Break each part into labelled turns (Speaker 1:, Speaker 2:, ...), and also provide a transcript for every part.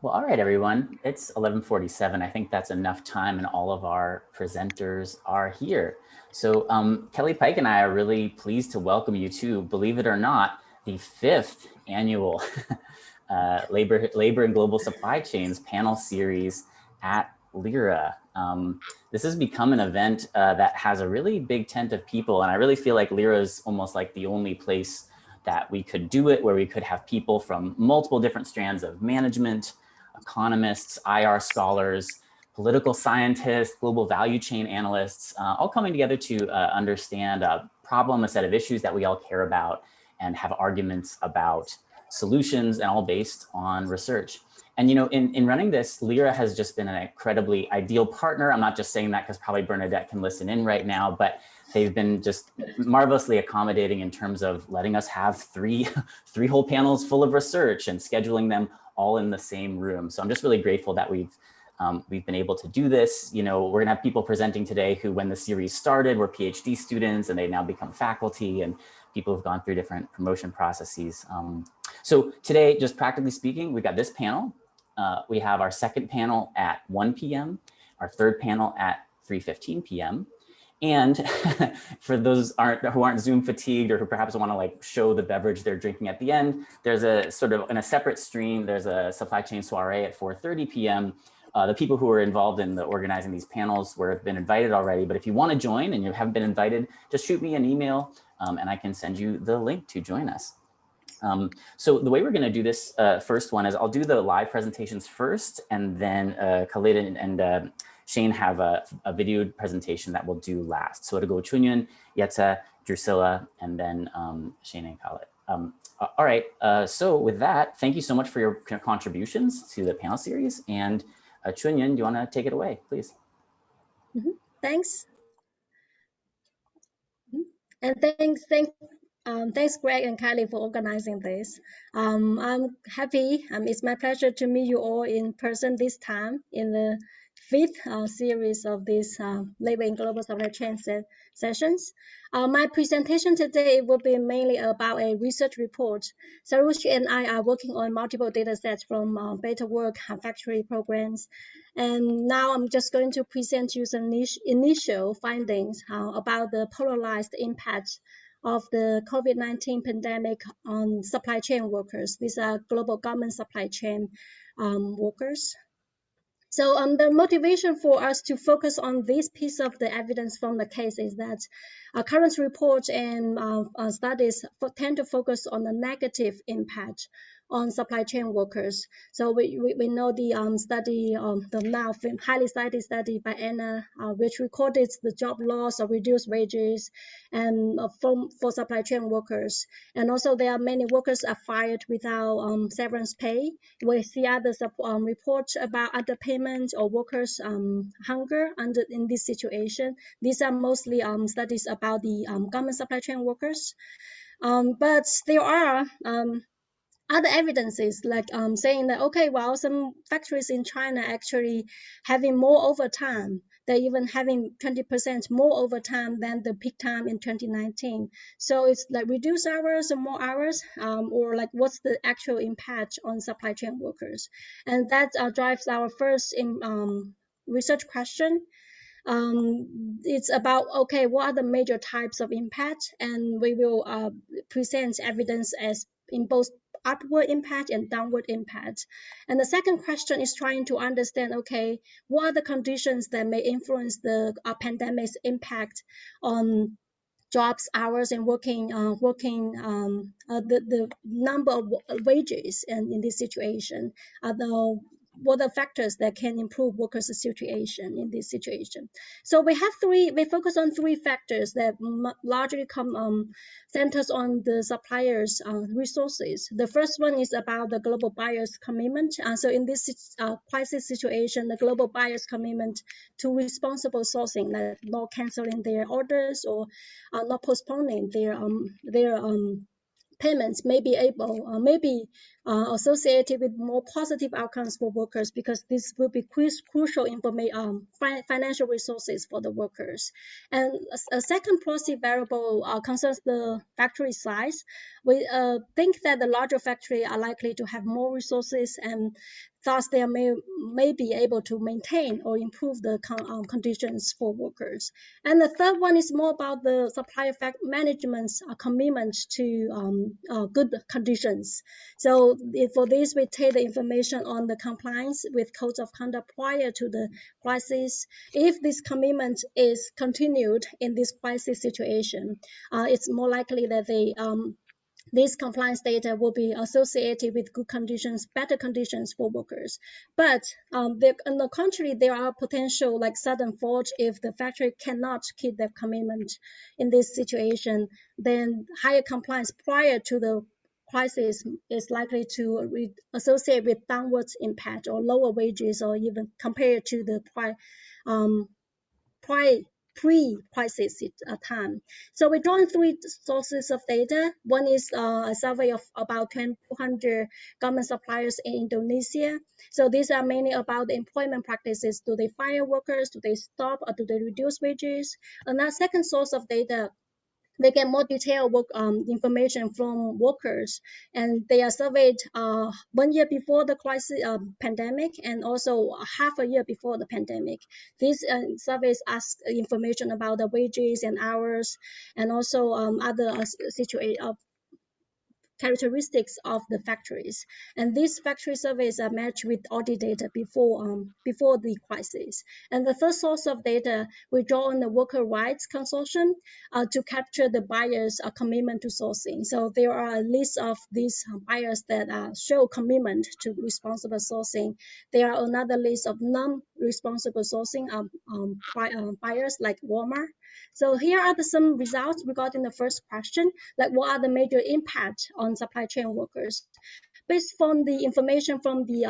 Speaker 1: Well, all right, everyone. It's 11:47. I think that's enough time, and all of our presenters are here. So Kelly Pike and I are really pleased to welcome you to, believe it or not, the 5th annual Labor and Global Supply Chains panel series at LIRA. This has become an event that has a really big tent of people, and I really feel like LIRA is almost like the only place that we could do it, where we could have people from multiple different strands of management, economists, IR scholars, political scientists, global value chain analysts, all coming together to understand a problem, a set of issues that we all care about, and have arguments about solutions, and all based on research. And you know, in running this, LIRA has just been an incredibly ideal partner. I'm not just saying that because probably Bernadette can listen in right now, but they've been just marvelously accommodating in terms of letting us have three whole panels full of research and scheduling them all in the same room. So I'm just really grateful that we've been able to do this. You know, we're gonna have people presenting today who, when the series started, were PhD students, and they now become faculty, and people who've gone through different promotion processes. So today, just practically speaking, we've got this panel. We have our second panel at 1 p.m., our third panel at 3:15 p.m. And for those who aren't Zoom fatigued, or who perhaps want to like show the beverage they're drinking at the end, there's a sort of, in a separate stream, there's a supply chain soiree at 4:30 p.m. The people who are involved in the organizing these panels have been invited already, but if you want to join and you haven't been invited, just shoot me an email and I can send you the link to join us. So the way we're going to do this first one is I'll do the live presentations first, and then Khalid and Shane have a video presentation that we'll do last. So it'll go Chunyun, Jette, Drusilla, and then Shane and Khalid. All right, so with that, thank you so much for your contributions to the panel series. And Chunyun, do you want to take it away, please?
Speaker 2: Thanks. And thanks, Greg and Kylie, for organizing this. I'm happy. It's my pleasure to meet you all in person this time in the 5th series of these Labor and Global Supply Chain sessions. My presentation today will be mainly about a research report. Sarosh and I are working on multiple data sets from Better Work factory programs. And now I'm just going to present you some initial findings about the polarized impact of the COVID-19 pandemic on supply chain workers. These are global government supply chain workers. So the motivation for us to focus on this piece of the evidence from the case is that current reports and studies tend to focus on the negative impact on supply chain workers. So we know the study, the now highly cited study by Anna, which recorded the job loss or reduced wages and for supply chain workers. And also there are many workers are fired without severance pay. We see other reports about underpayment or workers hunger in this situation. These are mostly studies about the government supply chain workers. But there are other evidences like saying that, okay, well, some factories in China actually having more overtime. They're even having 20% more overtime than the peak time in 2019. So it's like reduced hours or more hours, or like what's the actual impact on supply chain workers? And that drives our first research question. It's about, okay, what are the major types of impact? And we will present evidence as in both upward impact and downward impact. And the second question is trying to understand, okay, what are the conditions that may influence the pandemic's impact on jobs, hours, and the number of wages in this situation? What are factors that can improve workers' situation in this situation? So we focus on 3 factors that largely centers on the suppliers' resources. The first one is about the global buyers' commitment. So in this crisis situation, the global buyers' commitment to responsible sourcing, like not canceling their orders or not postponing their payments may be associated with more positive outcomes for workers, because this will be crucial financial resources for the workers. And a second positive variable concerns the factory size. We think that the larger factory are likely to have more resources, and thus they may be able to maintain or improve the conditions for workers. And the third one is more about the supply effect management's commitment to good conditions. So for this, we take the information on the compliance with codes of conduct prior to the crisis. If this commitment is continued in this crisis situation, it's more likely that this compliance data will be associated with good conditions, better conditions for workers. But on the contrary, there are potential like sudden fault if the factory cannot keep their commitment in this situation. Then higher compliance prior to the crisis is likely to associate with downward impact or lower wages, or even compared to the pre-crisis time. So we're drawing three sources of data. One is a survey of about 200 government suppliers in Indonesia. So these are mainly about the employment practices. Do they fire workers? Do they stop, or do they reduce wages? Another second source of data, they get more detailed information from workers, and they are surveyed 1 year before the crisis pandemic, and also half a year before the pandemic. These surveys ask information about the wages and hours, and also other characteristics of the factories. And these factory surveys are matched with audit data before the crisis. And the third source of data, we draw on the worker rights consortium to capture the buyers' commitment to sourcing. So there are a list of these buyers that show commitment to responsible sourcing. There are another list of non-responsible sourcing buyers like Walmart. So here are some results regarding the first question, like what are the major impacts on supply chain workers. Based on the information from the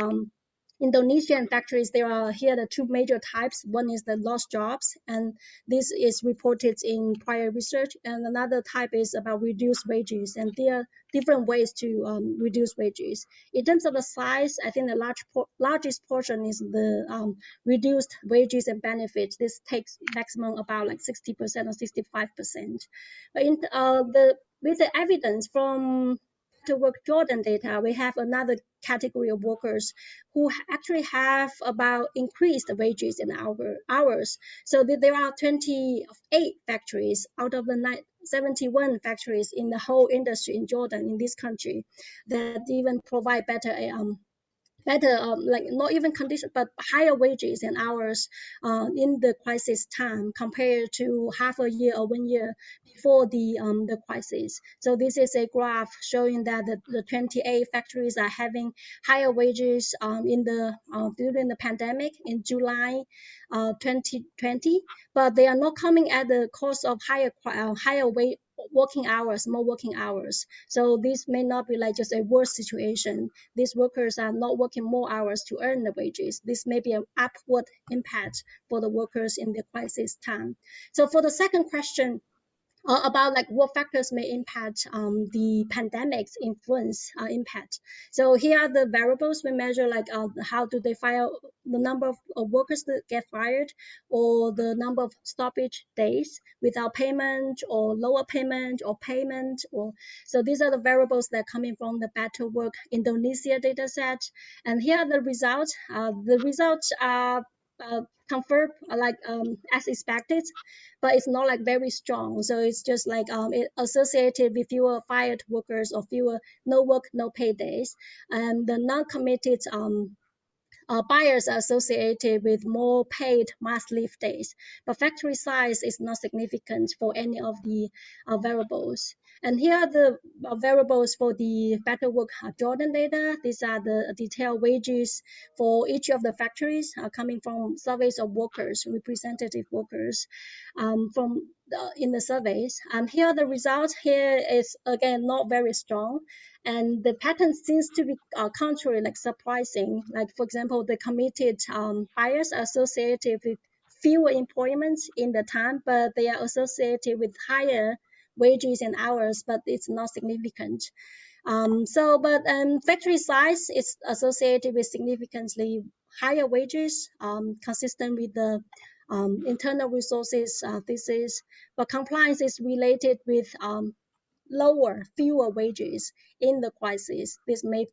Speaker 2: Indonesian factories, there are here the two major types. One is the lost jobs, and this is reported in prior research. And another type is about reduced wages, and there are different ways to reduce wages. In terms of the size, I think the largest portion is the reduced wages and benefits. This takes maximum about like 60% or 65%. But with the evidence from to work Jordan data, we have another category of workers who actually have about increased wages and hours. So there are 28 factories out of the 71 factories in the whole industry in Jordan, in this country, that even provide better like not even condition, but higher wages and hours in the crisis time compared to half a year or 1 year before the crisis. So this is a graph showing that the 28 factories are having higher wages during the pandemic in July 2020, but they are not coming at the cost of higher working hours, more working hours. So this may not be like just a worse situation. These workers are not working more hours to earn the wages. This may be an upward impact for the workers in the crisis time. So for the second question, about like what factors may impact the pandemic's influence impact. So here are the variables we measure, like how do they fire, the number of workers that get fired, or the number of stoppage days without payment, or lower payment, or payment. So these are the variables that are coming from the Better Work Indonesia data set. And here are the results. The results are confirmed as expected, but it's not like very strong. So it's just like it associated with fewer fired workers or fewer no work, no pay days. And the non-committed buyers are associated with more paid mass leave days, but factory size is not significant for any of the variables. And here are the variables for the Better Work Jordan data. These are the detailed wages for each of the factories coming from surveys of workers, representative workers in the surveys. Here are the results. Here is again not very strong, and the pattern seems to be contrary, like surprising. Like for example, the committed buyers are associated with fewer employments in the time, but they are associated with higher wages and hours, but it's not significant. Factory size is associated with significantly higher wages, consistent with the internal resources thesis, but compliance is related with fewer wages in the crisis. This may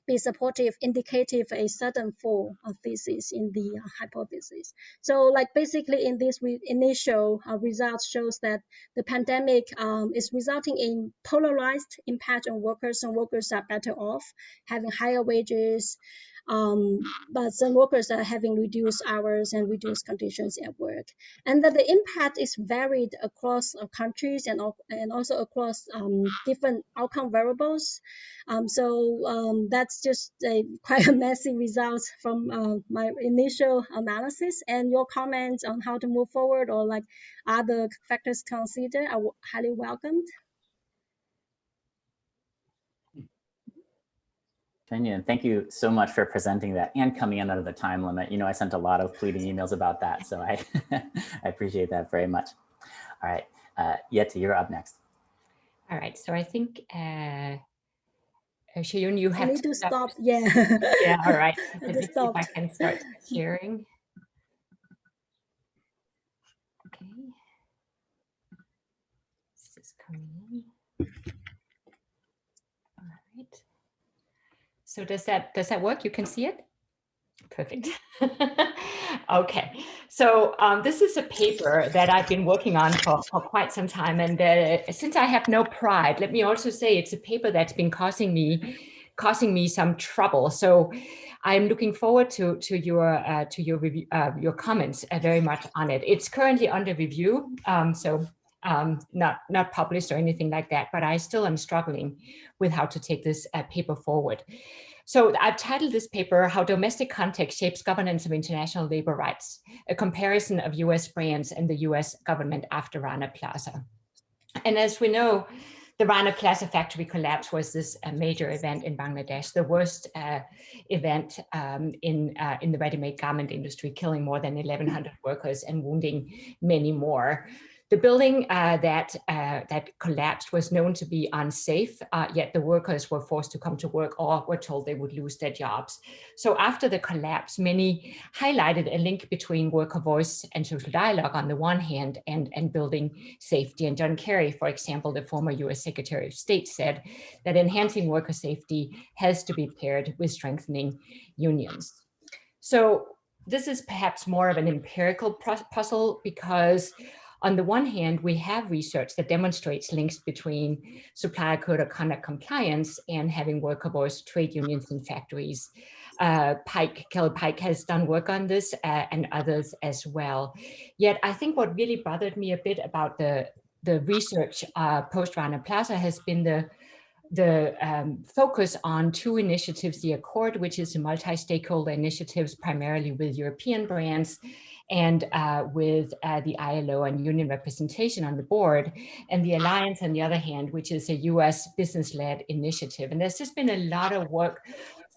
Speaker 2: be supportive, indicative a certain fall of thesis in the hypothesis. So like basically in this initial results shows that the pandemic is resulting in polarized impact on workers. Some workers are better off, having higher wages, but some workers are having reduced hours and reduced conditions at work. And that the impact is varied across countries and also across different outcome variables. That's just quite a messy results from my initial analysis, and your comments on how to move forward or like other factors considered are highly welcomed.
Speaker 1: Chunyun, thank you so much for presenting that and coming in under the time limit. You know, I sent a lot of pleading emails about that, so I, I appreciate that very much. All right, Jette, you're up next.
Speaker 3: All right, so I think Chunyun, you have
Speaker 2: to stop. Yeah.
Speaker 3: Yeah. All right. Let me see if I can start sharing. Okay. This is coming in. All right. So does that work? You can see it? Perfect. Okay, so this is a paper that I've been working on for quite some time, and since I have no pride, let me also say it's a paper that's been causing me some trouble. So I'm looking forward to your review, your comments very much on it. It's currently under review, so not published or anything like that, but I still am struggling with how to take this paper forward. So I've titled this paper, How Domestic Context Shapes Governance of International Labor Rights, a comparison of US brands and the US government after Rana Plaza. And as we know, the Rana Plaza factory collapse was this major event in Bangladesh, the worst event in the ready-made garment industry, killing more than 1,100 workers and wounding many more. The building that collapsed was known to be unsafe, yet the workers were forced to come to work or were told they would lose their jobs. So after the collapse, many highlighted a link between worker voice and social dialogue on the one hand and building safety. And John Kerry, for example, the former US Secretary of State, said that enhancing worker safety has to be paired with strengthening unions. So this is perhaps more of an empirical puzzle because on the one hand, we have research that demonstrates links between supplier code of conduct compliance and having worker voice trade unions in factories. Kelly Pike has done work on this and others as well. Yet I think what really bothered me a bit about the research post Rana Plaza has been the focus on two initiatives, the Accord, which is a multi-stakeholder initiatives primarily with European brands, and with the ILO and union representation on the board, and the Alliance, on the other hand, which is a US business-led initiative. And there's just been a lot of work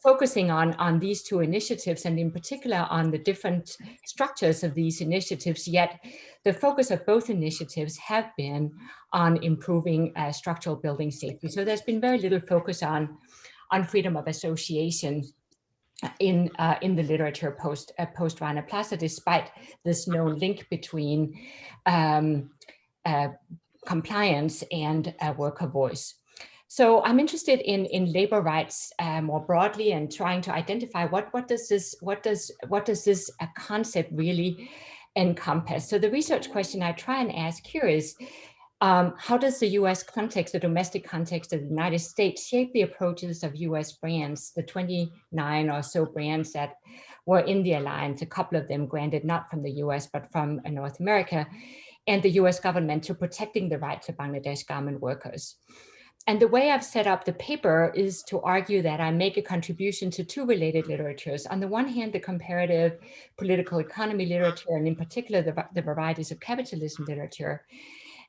Speaker 3: focusing on these two initiatives, and in particular on the different structures of these initiatives, yet the focus of both initiatives have been on improving structural building safety. So there's been very little focus on freedom of association in the literature post Rana Plaza, despite this known link between compliance and worker voice. So I'm interested in labor rights more broadly and trying to identify what does this concept really encompass. So the research question I try and ask here is, how does the US context, the domestic context of the United States, shape the approaches of US brands, the 29 or so brands that were in the alliance, a couple of them granted not from the US, but from North America, and the US government to protecting the rights of Bangladesh garment workers? And the way I've set up the paper is to argue that I make a contribution to two related literatures. On the one hand, the comparative political economy literature, and in particular, the varieties of capitalism literature.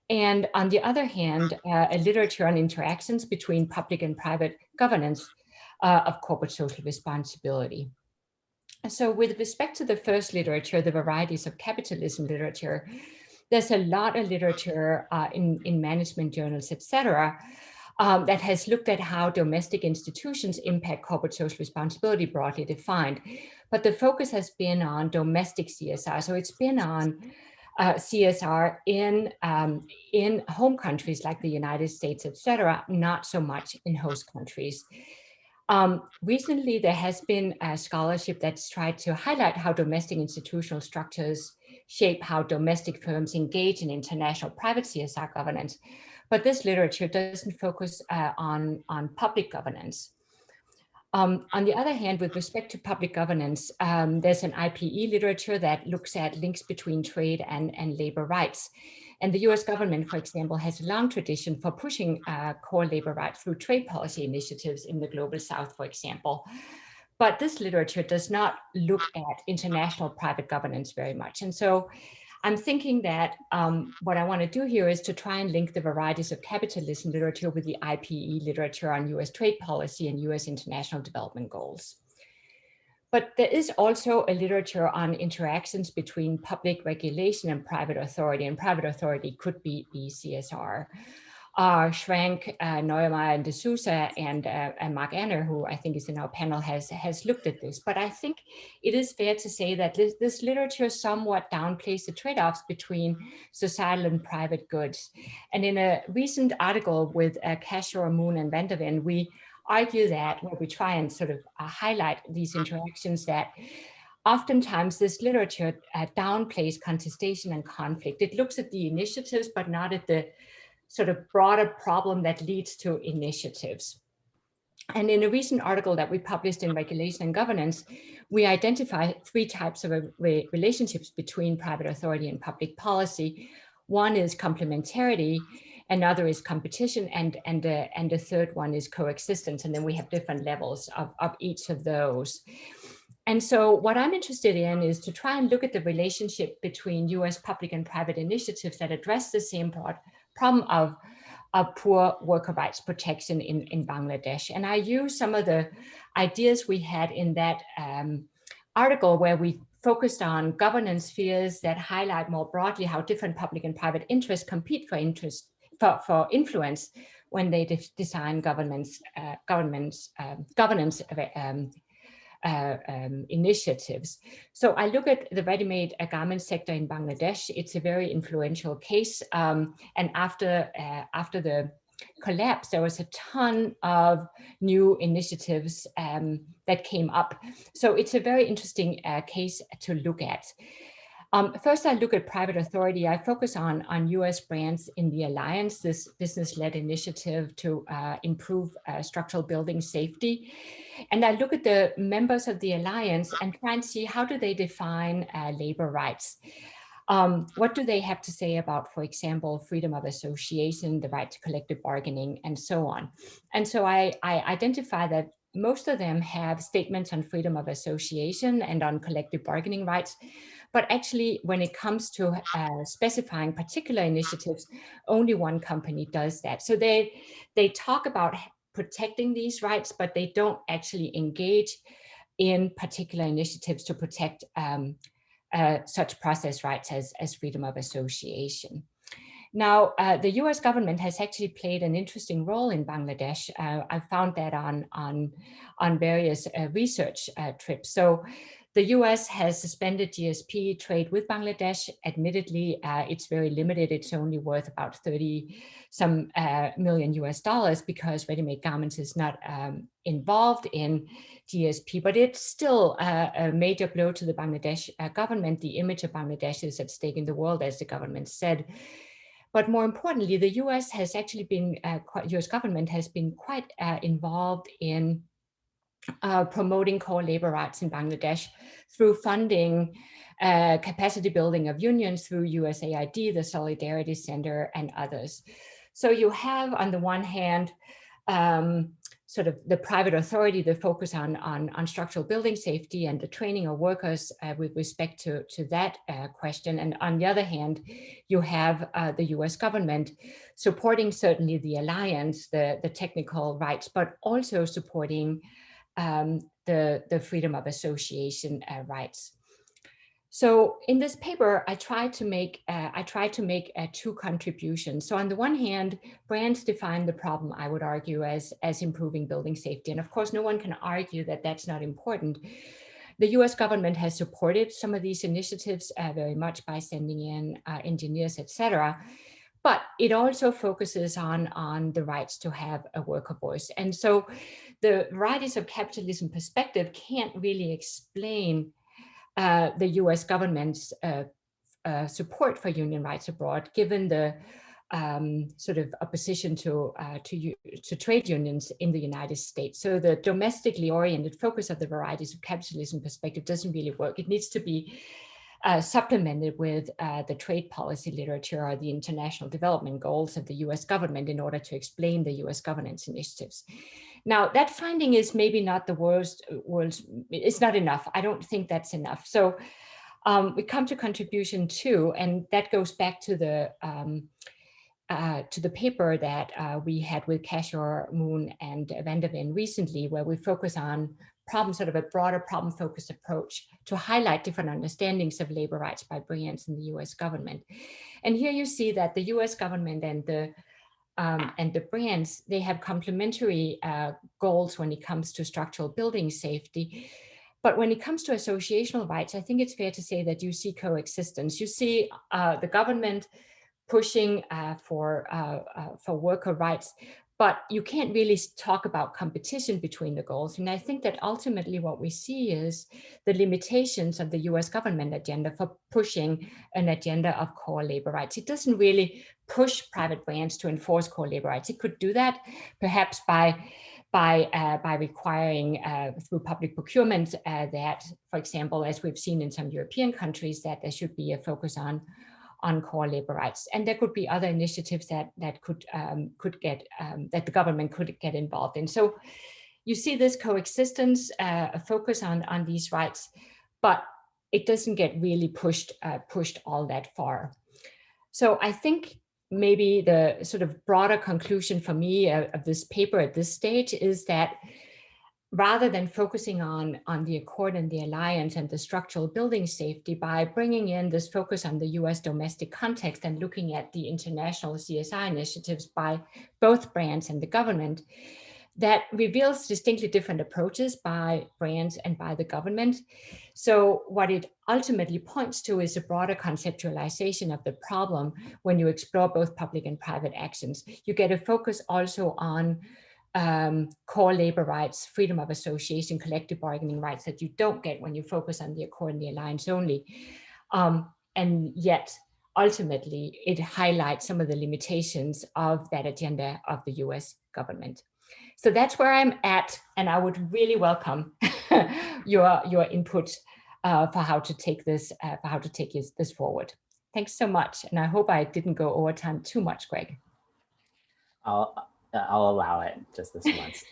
Speaker 3: And on the other hand, a literature on interactions between public and private governance of corporate social responsibility. So with respect to the first literature, the varieties of capitalism literature, there's a lot of literature in management journals, et cetera, that has looked at how domestic institutions impact corporate social responsibility broadly defined. But the focus has been on domestic CSR. So it's been on CSR in home countries like the United States, et cetera, not so much in host countries. Recently, there has been a scholarship that's tried to highlight how domestic institutional structures shape how domestic firms engage in international private CSR governance. But this literature doesn't focus on public governance. On the other hand, with respect to public governance, there's an IPE literature that looks at links between trade and labor rights. And the US government, for example, has a long tradition for pushing core labor rights through trade policy initiatives in the Global South, for example. But this literature does not look at international private governance very much. And so I'm thinking that what I want to do here is to try and link the varieties of capitalism literature with the IPE literature on US trade policy and US international development goals. But there is also a literature on interactions between public regulation and private authority could be CSR. Schrank, Neumeyer, and D'Souza, and Mark Anner, who I think is in our panel, has looked at this. But I think it is fair to say that this literature somewhat downplays the trade-offs between societal and private goods. And in a recent article with Cashore, Moon, and Van der Ven, we argue that, where we try and sort of highlight these interactions, that oftentimes this literature downplays contestation and conflict. It looks at the initiatives, but not at the sort of broader problem that leads to initiatives. And in a recent article that we published in Regulation and Governance, we identify 3 types of relationships between private authority and public policy. One is complementarity, another is competition, and the third one is coexistence. And then we have different levels of each of those. And so what I'm interested in is to try and look at the relationship between US public and private initiatives that address the same problem of poor worker rights protection in Bangladesh. And I use some of the ideas we had in that article, where we focused on governance spheres that highlight more broadly how different public and private interests compete for influence when they design governance initiatives. So I look at the ready-made garment sector in Bangladesh. It's a very influential case. And after the collapse, there was a ton of new initiatives that came up. So it's a very interesting case to look at. First, I look at private authority. I focus on US brands in the Alliance, this business-led initiative to improve structural building safety. And I look at the members of the Alliance and try and see how do they define labor rights. What do they have to say about, for example, freedom of association, the right to collective bargaining, and so on. And so I identify that most of them have statements on freedom of association and on collective bargaining rights. But actually, when it comes to specifying particular initiatives, only one company does that. So they talk about protecting these rights, but they don't actually engage in particular initiatives to protect such process rights as freedom of association. Now, the US government has actually played an interesting role in Bangladesh. I found that on various research trips. So the US has suspended GSP trade with Bangladesh. Admittedly, it's very limited. It's only worth about $30-some million because ready-made garments is not involved in GSP, but it's still a major blow to the Bangladesh government. The image of Bangladesh is at stake in the world, as the government said. But more importantly, the US has actually been, US government has been quite involved in promoting core labor rights in Bangladesh through funding capacity building of unions through USAID, the Solidarity Center, and others. So you have, on the one hand, sort of the private authority, the focus on structural building safety and the training of workers with respect to that question. And on the other hand, you have the US government supporting certainly the alliance, the technical rights, but also supporting the freedom of association rights. So in this paper, I tried to make two contributions. So on the one hand, brands define the problem, I would argue, as improving building safety. And of course, no one can argue that that's not important. The US government has supported some of these initiatives very much by sending in engineers, et cetera. But it also focuses on the rights to have a worker voice. And so the varieties of capitalism perspective can't really explain the US government's support for union rights abroad, given the sort of opposition to trade unions in the United States. So the domestically oriented focus of the varieties of capitalism perspective doesn't really work. It needs to be supplemented with the trade policy literature or the international development goals of the US government in order to explain the US government's initiatives. Now, that finding is maybe not the world's, it's not enough. I don't think that's enough. So we come to contribution 2, and that goes back to the paper that we had with Kashor, Moon, and Van der Ven recently, where we focus on sort of a broader problem-focused approach to highlight different understandings of labor rights by brands in the US government. And here you see that the US government and the brands, they have complementary goals when it comes to structural building safety. But when it comes to associational rights, I think it's fair to say that you see coexistence. You see the government pushing for worker rights, but you can't really talk about competition between the goals. And I think that ultimately what we see is the limitations of the US government agenda for pushing an agenda of core labor rights. It doesn't really push private brands to enforce core labor rights. It could do that perhaps by requiring through public procurement that, for example, as we've seen in some European countries, that there should be a focus on core labor rights. And there could be other initiatives that the government could get involved in. So you see this coexistence, a focus on these rights, but it doesn't get really pushed all that far. So I think maybe the sort of broader conclusion for me of this paper at this stage is that rather than focusing on the Accord and the Alliance and the structural building safety, by bringing in this focus on the US domestic context and looking at the international CSI initiatives by both brands and the government, that reveals distinctly different approaches by brands and by the government. So what it ultimately points to is a broader conceptualization of the problem when you explore both public and private actions. You get a focus also on core labor rights, freedom of association, collective bargaining rights that you don't get when you focus on the Accord and the Alliance only. And yet, ultimately, it highlights some of the limitations of that agenda of the US government. So that's where I'm at, and I would really welcome your input for how to take this forward. Thanks so much, and I hope I didn't go over time too much, Greg.
Speaker 1: I'll allow it just this once.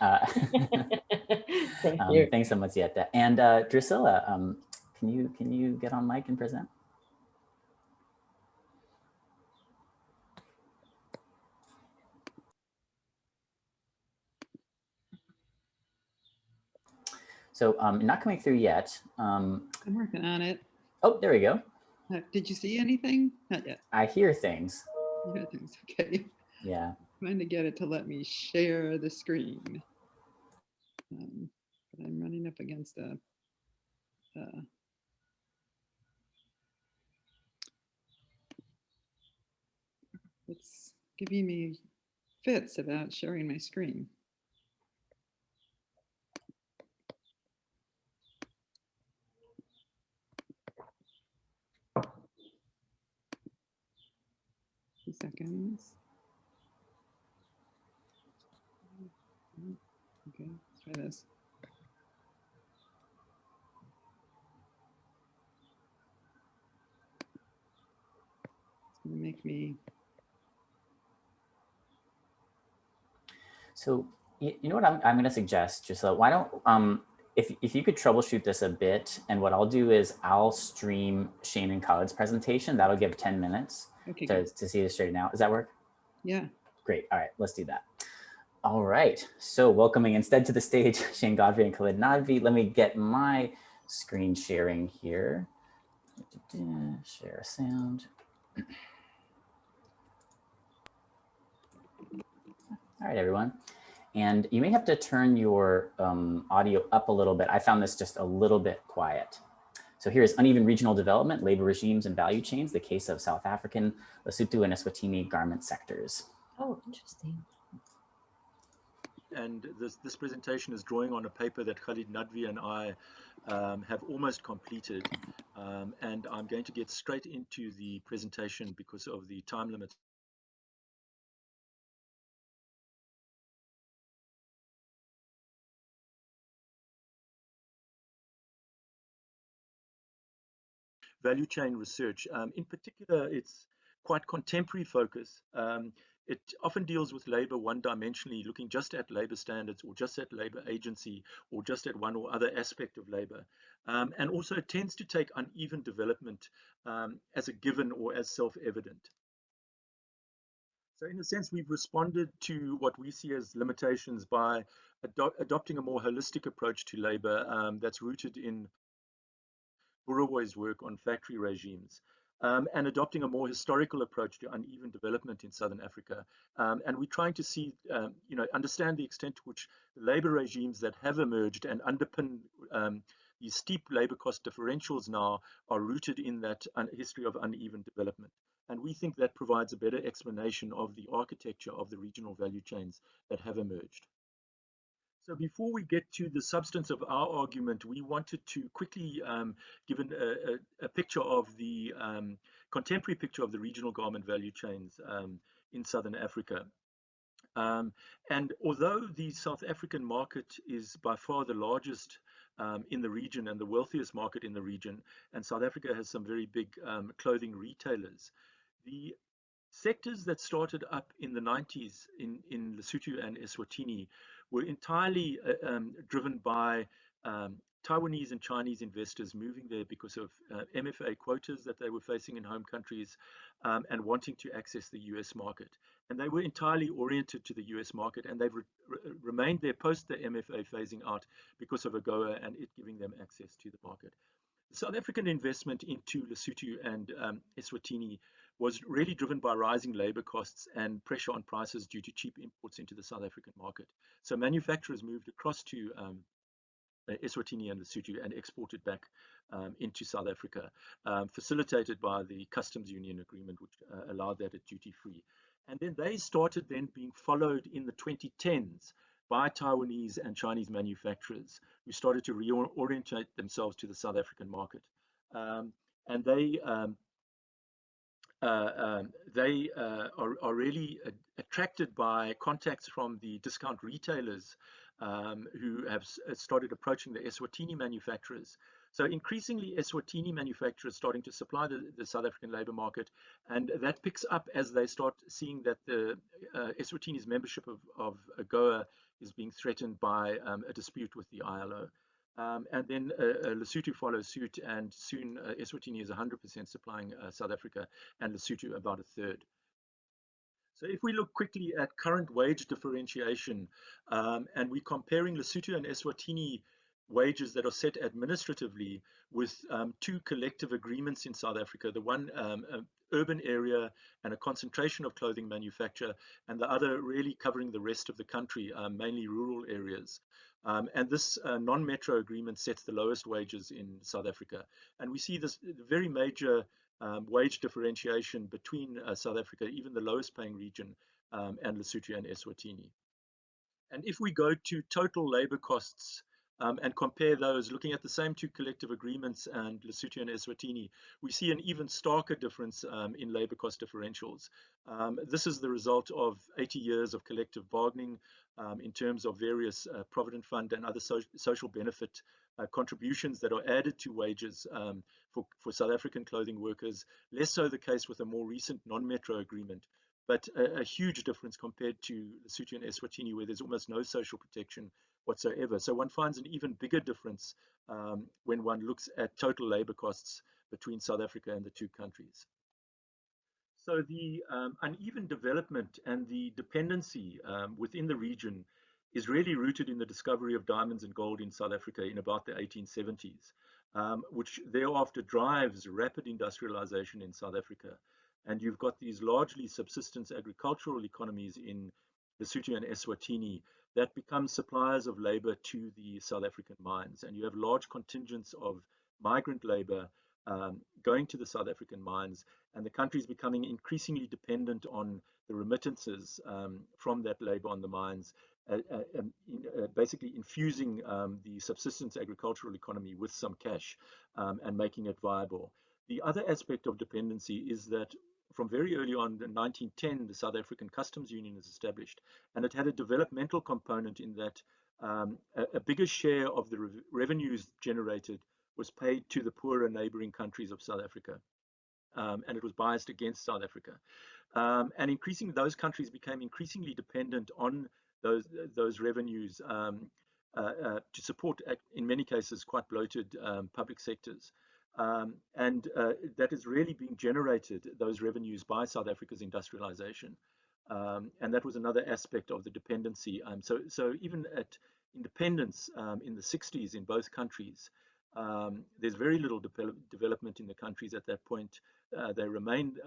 Speaker 3: Thank you.
Speaker 1: Thanks so much, Jette. And Drusilla, can you get on mic and present? So not coming through yet.
Speaker 4: I'm working on it.
Speaker 1: Oh, there we go.
Speaker 4: Did you see anything? Not yet.
Speaker 1: I hear things.
Speaker 4: You hear things, okay.
Speaker 1: Yeah.
Speaker 4: Trying to get it to let me share the screen. But I'm running up against a it's giving me fits about sharing my screen. Seconds. Okay, let's try this. It's going to make me.
Speaker 1: So you know what I'm going to suggest, Drusilla, why don't if you could troubleshoot this a bit, and what I'll do is I'll stream Shane and Khalid's presentation. That'll give 10 minutes. Okay, to see this straighten out. Does that work?
Speaker 4: Yeah.
Speaker 1: Great. All right, let's do that. All right. So welcoming instead to the stage, Shane, Godfrey, and Khalid Nadvi. Let me get my screen sharing here. Share sound. All right, everyone. And you may have to turn your audio up a little bit. I found this just a little bit quiet. So here's uneven regional development, labor regimes and value chains, the case of South African, Lesotho and Eswatini garment sectors.
Speaker 3: Oh, interesting.
Speaker 5: and this presentation is drawing on a paper that Khalid, Nadvi, and I have almost completed. And I'm going to get straight into the presentation because of the time limit. Value chain research. In particular, it's quite contemporary focus. It often deals with labor one-dimensionally, looking just at labor standards or just at labor agency or just at one or other aspect of labor. And also tends to take uneven development as a given or as self-evident. So in a sense, we've responded to what we see as limitations by adopting a more holistic approach to labor that's rooted in Burawoy's work on factory regimes, and adopting a more historical approach to uneven development in Southern Africa. And we're trying to see, understand the extent to which the labor regimes that have emerged and underpin these steep labor cost differentials now are rooted in that history of uneven development. And we think that provides a better explanation of the architecture of the regional value chains that have emerged. So before we get to the substance of our argument, we wanted to quickly give a picture of the contemporary picture of the regional garment value chains in Southern Africa. And although the South African market is by far the largest in the region and the wealthiest market in the region, and South Africa has some very big clothing retailers, the sectors that started up in the 90s in Lesotho and Eswatini were entirely driven by Taiwanese and Chinese investors moving there because of MFA quotas that they were facing in home countries and wanting to access the US market. And they were entirely oriented to the US market, and they've remained there post the MFA phasing out because of AGOA and it giving them access to the market. The South African investment into Lesotho and Eswatini was really driven by rising labor costs and pressure on prices due to cheap imports into the South African market. So manufacturers moved across to Eswatini and Lesotho and exported back into South Africa, facilitated by the customs union agreement, which allowed that at duty-free. And then they started then being followed in the 2010s by Taiwanese and Chinese manufacturers who started to reorientate themselves to the South African market. And they are really attracted by contacts from the discount retailers who have started approaching the Eswatini manufacturers. So increasingly, Eswatini manufacturers starting to supply the South African labor market, and that picks up as they start seeing that the Eswatini's membership of AGOA is being threatened by a dispute with the ILO. And then Lesotho follows suit, and soon Eswatini is 100% supplying South Africa, and Lesotho about a third. So if we look quickly at current wage differentiation, and we're comparing Lesotho and Eswatini wages that are set administratively with two collective agreements in South Africa, the one urban area and a concentration of clothing manufacture, and the other really covering the rest of the country, mainly rural areas. And this non-metro agreement sets the lowest wages in South Africa. And we see this very major wage differentiation between South Africa, even the lowest paying region, and Lesotho and Eswatini. And if we go to total labor costs and compare those, looking at the same two collective agreements and Lesotho and Eswatini, we see an even starker difference in labor cost differentials. This is the result of 80 years of collective bargaining in terms of various Provident Fund and other social benefit contributions that are added to wages for South African clothing workers, less so the case with a more recent non-metro agreement, but a huge difference compared to Lesotho and Eswatini, where there's almost no social protection whatsoever. So one finds an even bigger difference when one looks at total labor costs between South Africa and the two countries. So the uneven development and the dependency within the region is really rooted in the discovery of diamonds and gold in South Africa in about the 1870s, which thereafter drives rapid industrialization in South Africa. And you've got these largely subsistence agricultural economies in Lesotho and Eswatini that become suppliers of labor to the South African mines. And you have large contingents of migrant labor going to the South African mines, and the country is becoming increasingly dependent on the remittances from that labor on the mines, basically infusing the subsistence agricultural economy with some cash and making it viable. The other aspect of dependency is that from very early on, in 1910, the South African Customs Union is established, and it had a developmental component in that a bigger share of the revenues generated was paid to the poorer neighboring countries of South Africa, and it was biased against South Africa. And increasingly, those countries became increasingly dependent on those revenues to support, in many cases, quite bloated public sectors. And that is really being generated, those revenues, by South Africa's industrialization. And that was another aspect of the dependency. So even at independence in the 60s in both countries, there's very little development in the countries at that point. They remained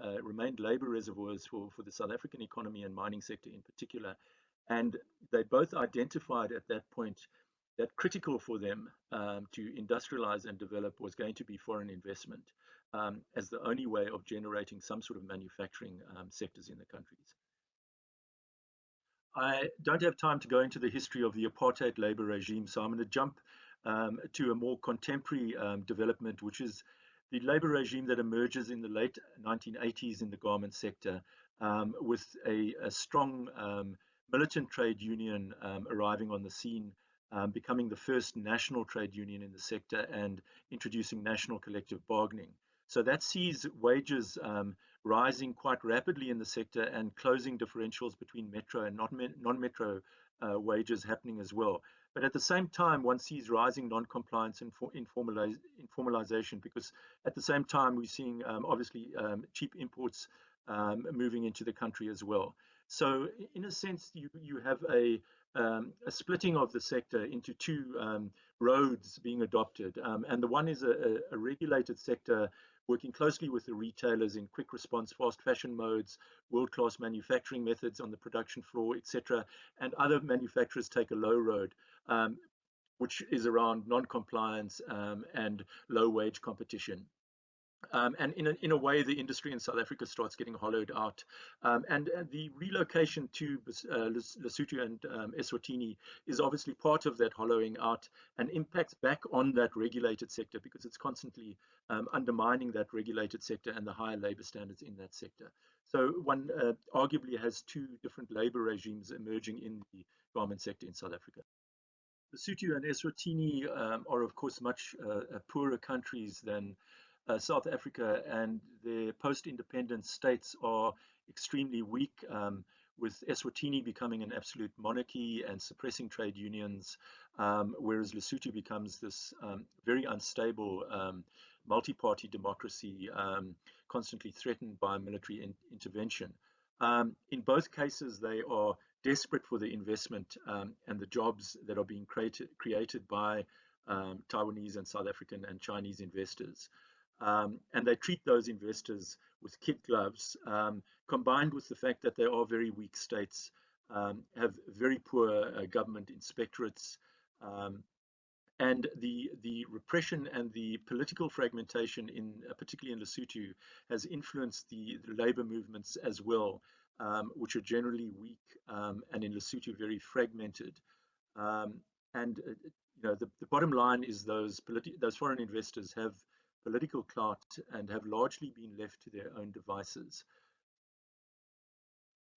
Speaker 5: labor reservoirs for the South African economy and mining sector in particular. And they both identified at that point that critical for them to industrialize and develop was going to be foreign investment as the only way of generating some sort of manufacturing sectors in the countries. I don't have time to go into the history of the apartheid labor regime, so I'm going to jump to a more contemporary development, which is the labor regime that emerges in the late 1980s in the garment sector, with a strong militant trade union arriving on the scene, becoming the first national trade union in the sector and introducing national collective bargaining. So that sees wages rising quite rapidly in the sector and closing differentials between metro and non-metro wages happening as well. But at the same time, one sees rising non-compliance and informalization, because at the same time, we're seeing obviously cheap imports moving into the country as well. So in a sense, you have a splitting of the sector into two roads being adopted. And the one is a regulated sector working closely with the retailers in quick response, fast fashion modes, world-class manufacturing methods on the production floor, etc. And other manufacturers take a low road, which is around non-compliance and low wage competition. And in a way, the industry in South Africa starts getting hollowed out. And the relocation to Lesotho and Eswatini is obviously part of that hollowing out and impacts back on that regulated sector, because it's constantly undermining that regulated sector and the higher labor standards in that sector. So one arguably has two different labor regimes emerging in the garment sector in South Africa. Lesotho and Eswatini are, of course, much poorer countries than South Africa, and their post-independence states are extremely weak, with Eswatini becoming an absolute monarchy and suppressing trade unions, whereas Lesotho becomes this very unstable multi-party democracy, constantly threatened by military intervention. In both cases, they are desperate for the investment and the jobs that are being created by Taiwanese and South African and Chinese investors. And they treat those investors with kid gloves, combined with the fact that they are very weak states, have very poor government inspectorates, and the repression and the political fragmentation, particularly in Lesotho, has influenced the labor movements as well, which are generally weak and in Lesotho very fragmented. And the bottom line is those foreign investors have political clout and have largely been left to their own devices.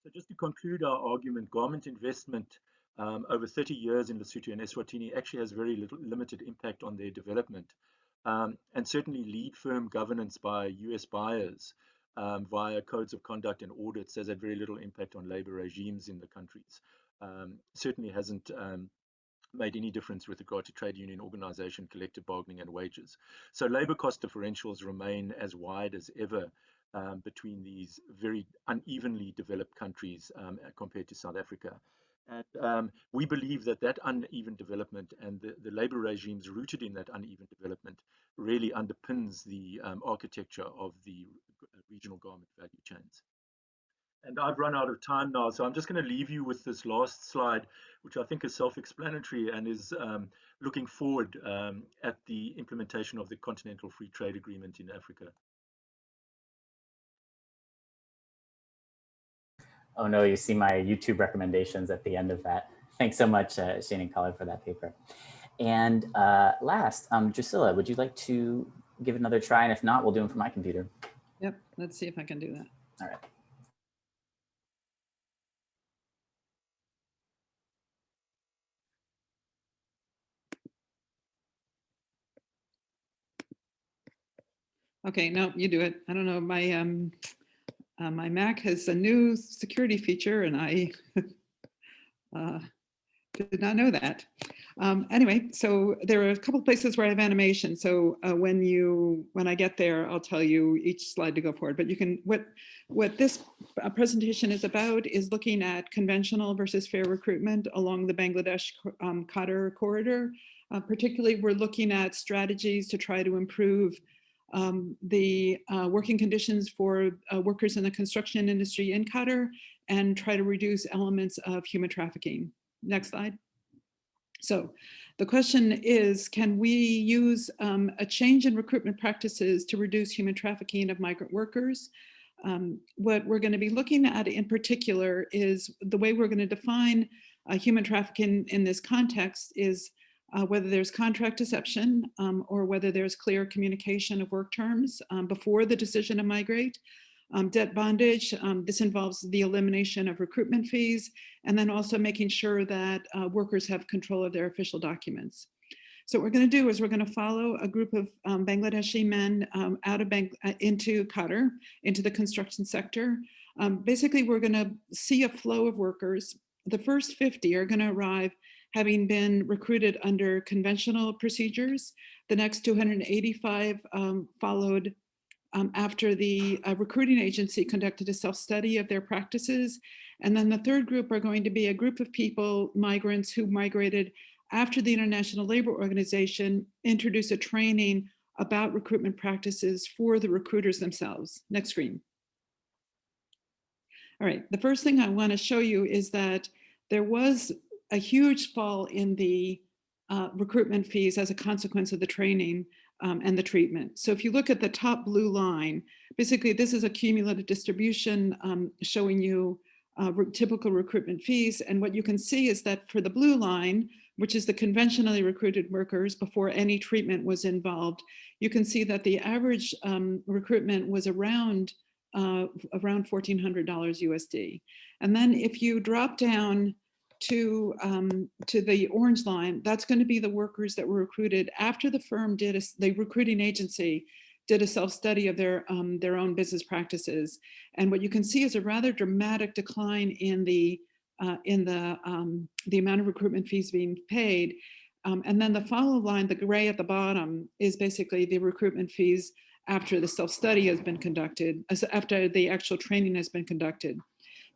Speaker 5: So just to conclude our argument, garment investment over 30 years in Lesotho and Eswatini actually has very limited impact on their development. And certainly lead firm governance by US buyers via codes of conduct and audits has had very little impact on labor regimes in the countries. Certainly hasn't made any difference with regard to trade union organization, collective bargaining, and wages. So labor cost differentials remain as wide as ever between these very unevenly developed countries compared to South Africa. And we believe that uneven development and the labor regimes rooted in that uneven development really underpins the architecture of the regional garment value chains. And I've run out of time now, so I'm just going to leave you with this last slide, which I think is self-explanatory and is looking forward at the implementation of the Continental Free Trade Agreement in Africa.
Speaker 1: Oh no, you see my YouTube recommendations at the end of that. Thanks so much, Steen and Khalid, for that paper. And last, Drusilla, would you like to give it another try? And if not, we'll do them from my computer.
Speaker 4: Yep, let's see if I can do that.
Speaker 1: All right.
Speaker 4: Okay, no, you do it. I don't know, my Mac has a new security feature and I did not know that. Anyway, so there are a couple places where I have animation. So when I get there, I'll tell you each slide to go forward. But you can, what this presentation is about is looking at conventional versus fair recruitment along the Bangladesh-Qatar corridor. Particularly, we're looking at strategies to try to improve the working conditions for workers in the construction industry in Qatar and try to reduce elements of human trafficking. Next slide. So the question is, can we use a change in recruitment practices to reduce human trafficking of migrant workers? What we're going to be looking at in particular is the way we're going to define human trafficking in this context is whether there's contract deception or whether there's clear communication of work terms before the decision to migrate. Debt bondage, this involves the elimination of recruitment fees, and then also making sure that workers have control of their official documents. So what we're going to do is we're going to follow a group of Bangladeshi men into Qatar, into the construction sector. Basically, we're going to see a flow of workers. The first 50 are going to arrive having been recruited under conventional procedures. The next 285 followed after the recruiting agency conducted a self-study of their practices. And then the third group are going to be a group of people, migrants who migrated after the International Labor Organization introduced a training about recruitment practices for the recruiters themselves. Next screen. All right, the first thing I want to show you is that there was a huge fall in the recruitment fees as a consequence of the training and the treatment. So if you look at the top blue line, basically this is a cumulative distribution showing you typical recruitment fees. And what you can see is that for the blue line, which is the conventionally recruited workers before any treatment was involved, you can see that the average recruitment was around $1,400 USD. And then if you drop down to the orange line, that's going to be the workers that were recruited after the firm the recruiting agency did a self-study of their own business practices. And what you can see is a rather dramatic decline in the amount of recruitment fees being paid. And then the follow line, the gray at the bottom, is basically the recruitment fees after the self-study has been conducted, after the actual training has been conducted.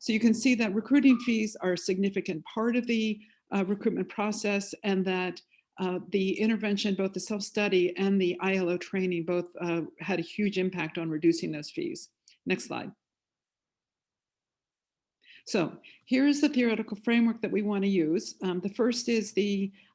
Speaker 4: So you can see that recruiting fees are a significant part of the recruitment process, and that the intervention, both the self-study and the ILO training, both had a huge impact on reducing those fees. Next slide. So here's the theoretical framework that we want to use. The first is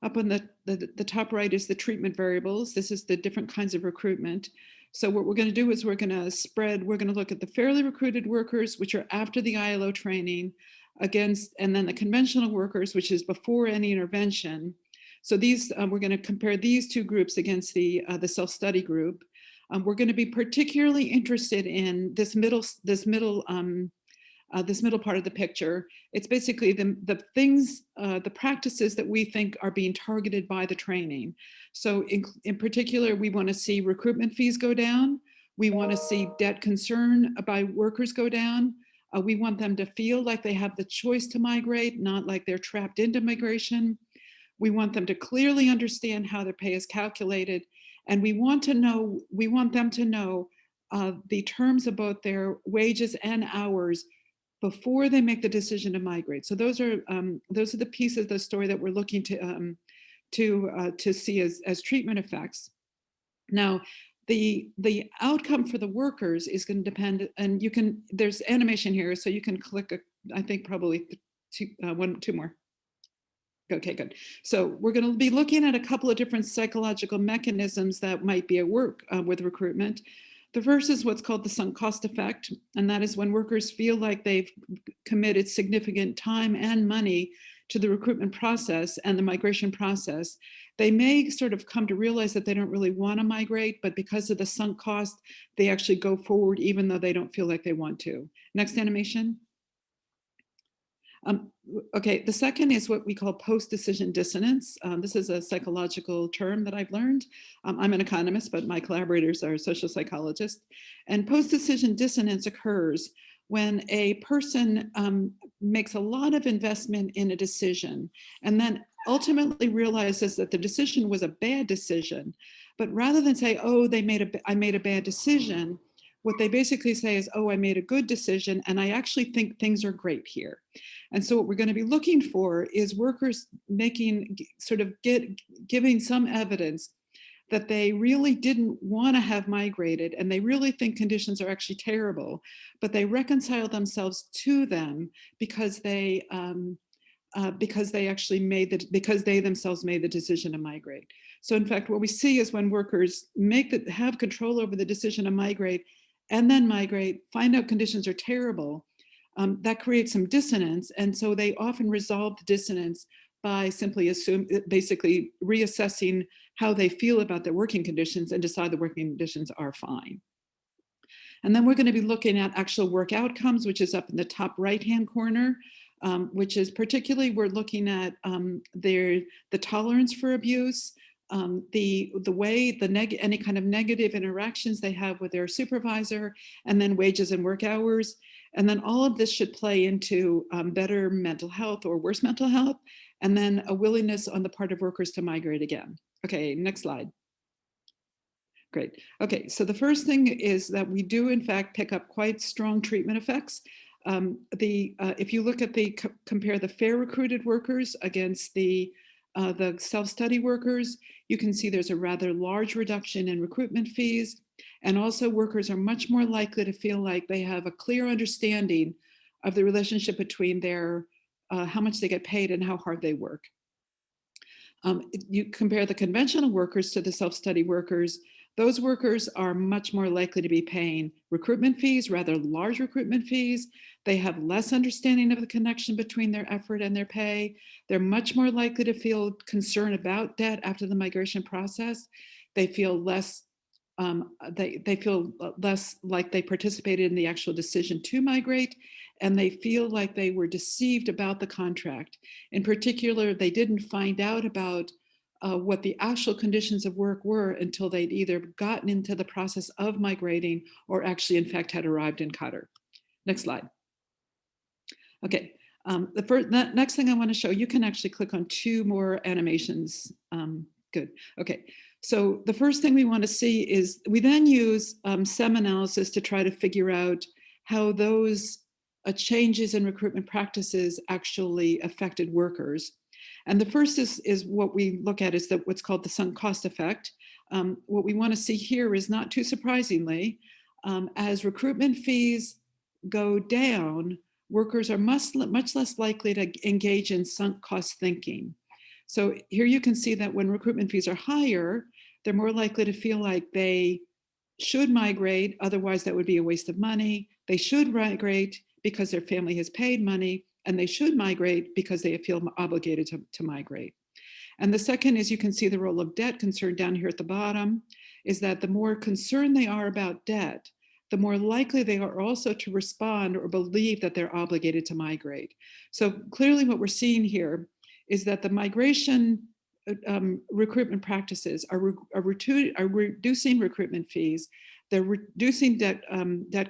Speaker 4: up on the top right is the treatment variables. This is the different kinds of recruitment. So what we're going to do is we're going to look at the fairly recruited workers, which are after the ILO training, and then the conventional workers, which is before any intervention. So these, we're going to compare these two groups against the self-study group. We're going to be particularly interested in this middle part of the picture. It's basically the practices that we think are being targeted by the training. So in particular, we want to see recruitment fees go down. We want to see debt concern by workers go down. We want them to feel like they have the choice to migrate, not like they're trapped into migration. We want them to clearly understand how their pay is calculated. And we want them to know the terms of both their wages and hours before they make the decision to migrate. So those are the pieces of the story that we're looking to see as treatment effects. Now, the outcome for the workers is going to depend, and there's animation here, so you can click, I think probably two more. Okay, good. So we're going to be looking at a couple of different psychological mechanisms that might be at work with recruitment. The first is what's called the sunk cost effect, and that is when workers feel like they've committed significant time and money to the recruitment process and the migration process, they may sort of come to realize that they don't really want to migrate, but because of the sunk cost, they actually go forward even though they don't feel like they want to. Next animation. Okay, the second is what we call post-decision dissonance. This is a psychological term that I've learned. I'm an economist, but my collaborators are social psychologists. And post-decision dissonance occurs when a person makes a lot of investment in a decision and then ultimately realizes that the decision was a bad decision. But rather than say, oh, I made a bad decision, what they basically say is, oh, I made a good decision and I actually think things are great here. And so what we're going to be looking for is workers giving some evidence that they really didn't want to have migrated and they really think conditions are actually terrible, but they reconcile themselves to them because they themselves made the decision to migrate. So in fact, what we see is when workers have control over the decision to migrate and then migrate, find out conditions are terrible, that creates some dissonance. And so they often resolve the dissonance by simply basically reassessing how they feel about their working conditions and decide the working conditions are fine. And then we're going to be looking at actual work outcomes, which is up in the top right-hand corner, which is particularly, we're looking at the tolerance for abuse, the way, any kind of negative interactions they have with their supervisor, and then wages and work hours. And then all of this should play into better mental health or worse mental health, and then a willingness on the part of workers to migrate again. Okay, next slide. Great. Okay, so the first thing is that we do in fact pick up quite strong treatment effects. If you look at compare the fair recruited workers against the self-study workers, you can see there's a rather large reduction in recruitment fees. And also workers are much more likely to feel like they have a clear understanding of the relationship between their how much they get paid and how hard they work. You compare the conventional workers to the self-study workers, those workers are much more likely to be paying recruitment fees, rather large recruitment fees. They have less understanding of the connection between their effort and their pay. They're much more likely to feel concern about debt after the migration process. They feel less they feel less like they participated in the actual decision to migrate, and they feel like they were deceived about the contract. In particular, they didn't find out about what the actual conditions of work were until they'd either gotten into the process of migrating or actually, in fact, had arrived in Qatar. Next slide. Okay, the next thing I want to show, you can actually click on 2 more animations. Good, okay. So the first thing we want to see is we then use SEM analysis to try to figure out how those changes in recruitment practices actually affected workers. And the first is what we look at is what's called the sunk cost effect. What we want to see here is, not too surprisingly, as recruitment fees go down, workers are much less likely to engage in sunk cost thinking. So here you can see that when recruitment fees are higher, they're more likely to feel like they should migrate, otherwise that would be a waste of money. They should migrate because their family has paid money, and they should migrate because they feel obligated to migrate. And the second is, you can see the role of debt concern down here at the bottom, is that the more concerned they are about debt, the more likely they are also to respond or believe that they're obligated to migrate. So clearly what we're seeing here is that the migration recruitment practices are reducing recruitment fees, they're reducing debt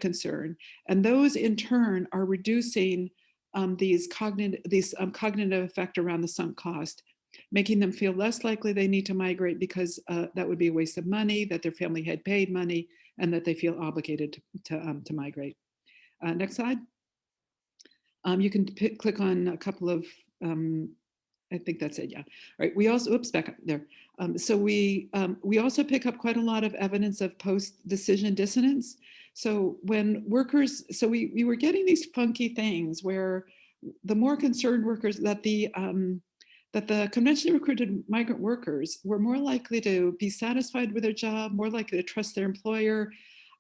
Speaker 4: concern, and those in turn are reducing these cognitive effect around the sunk cost, making them feel less likely they need to migrate because that would be a waste of money, that their family had paid money, and that they feel obligated to migrate. Next slide. You can click on a couple of, I think that's it, yeah. All right, we also, oops, back up there. So we also pick up quite a lot of evidence of post-decision dissonance. So when workers, so we were getting these funky things where the more concerned workers, that the conventionally recruited migrant workers were more likely to be satisfied with their job, more likely to trust their employer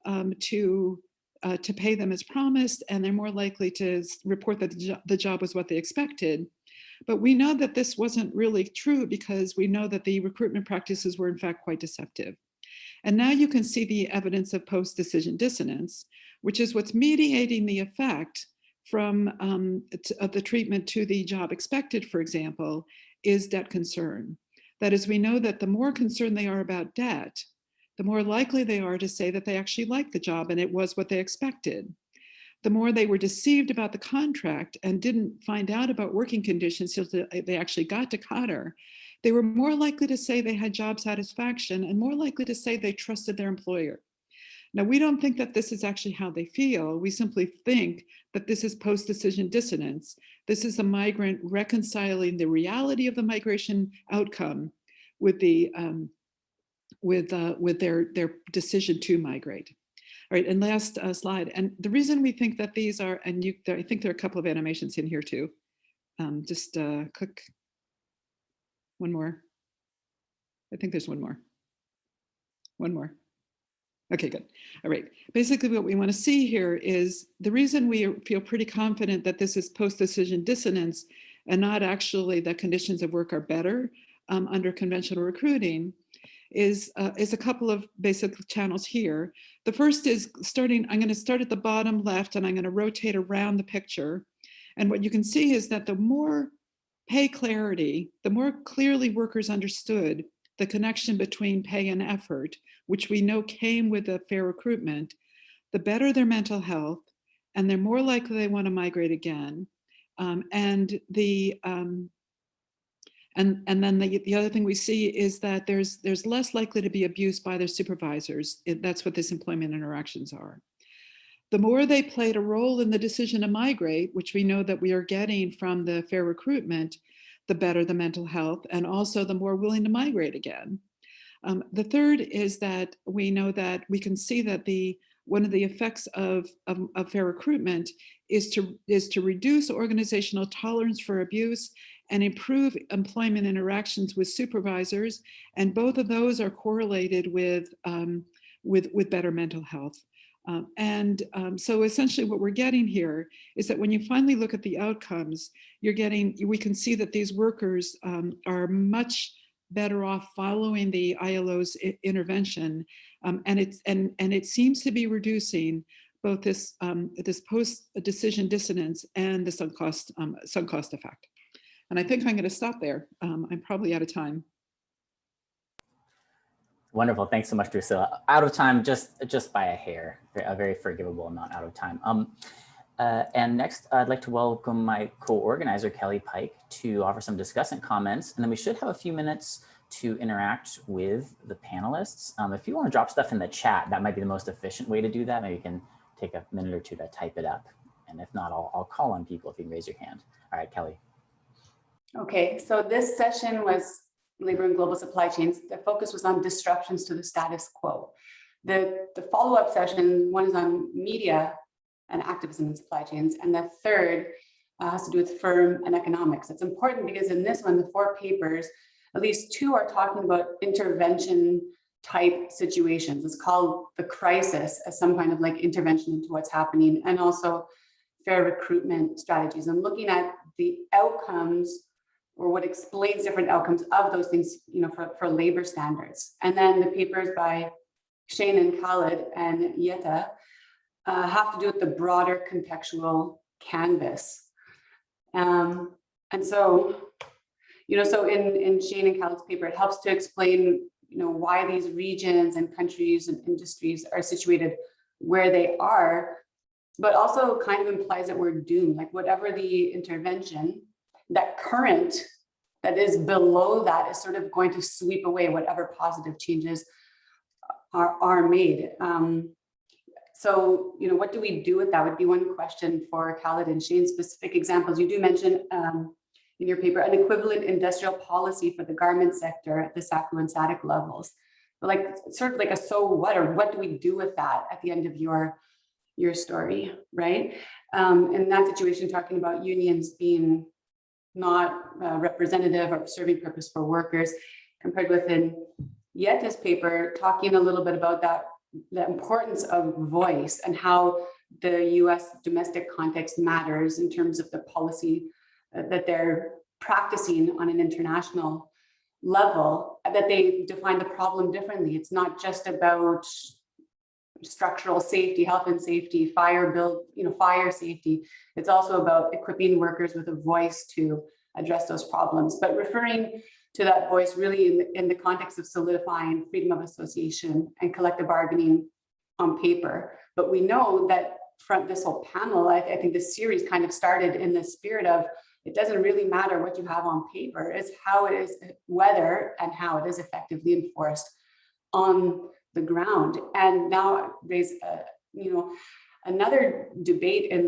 Speaker 4: to pay them as promised, and they're more likely to report that the job was what they expected. But we know that this wasn't really true because we know that the recruitment practices were in fact quite deceptive. And now you can see the evidence of post-decision dissonance, which is what's mediating the effect from of the treatment to the job expected, for example, is debt concern. That is, we know that the more concerned they are about debt, the more likely they are to say that they actually like the job and it was what they expected. The more they were deceived about the contract and didn't find out about working conditions until they actually got to Qatar, they were more likely to say they had job satisfaction and more likely to say they trusted their employer. Now, we don't think that this is actually how they feel. We simply think that this is post-decision dissonance. This is the migrant reconciling the reality of the migration outcome with the with their decision to migrate. All right, and last slide. And the reason we think that these are, and I think there are a couple of animations in here too. Just click one more. I think there's one more. One more. Okay, good. All right. Basically, what we want to see here is the reason we feel pretty confident that this is post-decision dissonance and not actually that conditions of work are better under conventional recruiting is a couple of basic channels here. The first is I'm going to start at the bottom left and I'm going to rotate around the picture. And what you can see is that the more pay clarity, the more clearly workers understood the connection between pay and effort, which we know came with a fair recruitment, the better their mental health, and they're more likely they want to migrate again. And then the other thing we see is that there's less likely to be abused by their supervisors. That's what this employment interactions are. The more they played a role in the decision to migrate, which we know that we are getting from the fair recruitment, the better the mental health, and also the more willing to migrate again. The third is that we know that we can see that one of the effects of fair recruitment is to reduce organizational tolerance for abuse and improve employment interactions with supervisors, and both of those are correlated with better mental health. So essentially what we're getting here is that when you finally look at the outcomes, we can see that these workers are much better off following the ILO's intervention, and it seems to be reducing both this post-decision dissonance and the sunk cost effect. And I think I'm going to stop there. I'm probably out of time.
Speaker 1: Wonderful. Thanks so much, Drusilla. Out of time, just by a hair, a very forgivable amount out of time. And next, I'd like to welcome my co-organizer, Kelly Pike, to offer some discussant comments. And then we should have a few minutes to interact with the panelists. If you want to drop stuff in the chat, that might be the most efficient way to do that. Maybe you can take a minute or two to type it up. And if not, I'll call on people if you can raise your hand. All right, Kelly.
Speaker 6: Okay, so this session was labor and global supply chains. The focus was on disruptions to the status quo. The follow-up session, one is on media and activism in supply chains, and the third has to do with firm and economics. It's important because in this one, the 4 papers, at least 2 are talking about intervention type situations. It's called the crisis as some kind of like intervention into what's happening, and also fair recruitment strategies, and looking at the outcomes or what explains different outcomes of those things, for labor standards. And then the papers by Steen and Khalid and Jette have to do with the broader contextual canvas. And so, so in Steen and Khalid's paper, it helps to explain, why these regions and countries and industries are situated where they are, but also kind of implies that we're doomed, like whatever the intervention, that current that is below that is sort of going to sweep away whatever positive changes are made. So, what do we do with that would be one question for Khalid and Steen. Specific examples. You do mention in your paper an equivalent industrial policy for the garment sector at the SACU and SADC levels. But like sort of like a so what, or what do we do with that at the end of your story, right? In that situation, talking about unions being not representative or serving purpose for workers, compared with in Jette's paper, talking a little bit about the importance of voice and how the US domestic context matters in terms of the policy that they're practicing on an international level, that they define the problem differently. It's not just about structural safety, health and safety, fire safety. It's also about equipping workers with a voice to address those problems, but referring to that voice really in the context of solidifying freedom of association and collective bargaining on paper. But we know that from this whole panel, I think this series kind of started in the spirit of, it doesn't really matter what you have on paper, it's how it is, whether and how it is effectively enforced on the ground. And now there's another debate in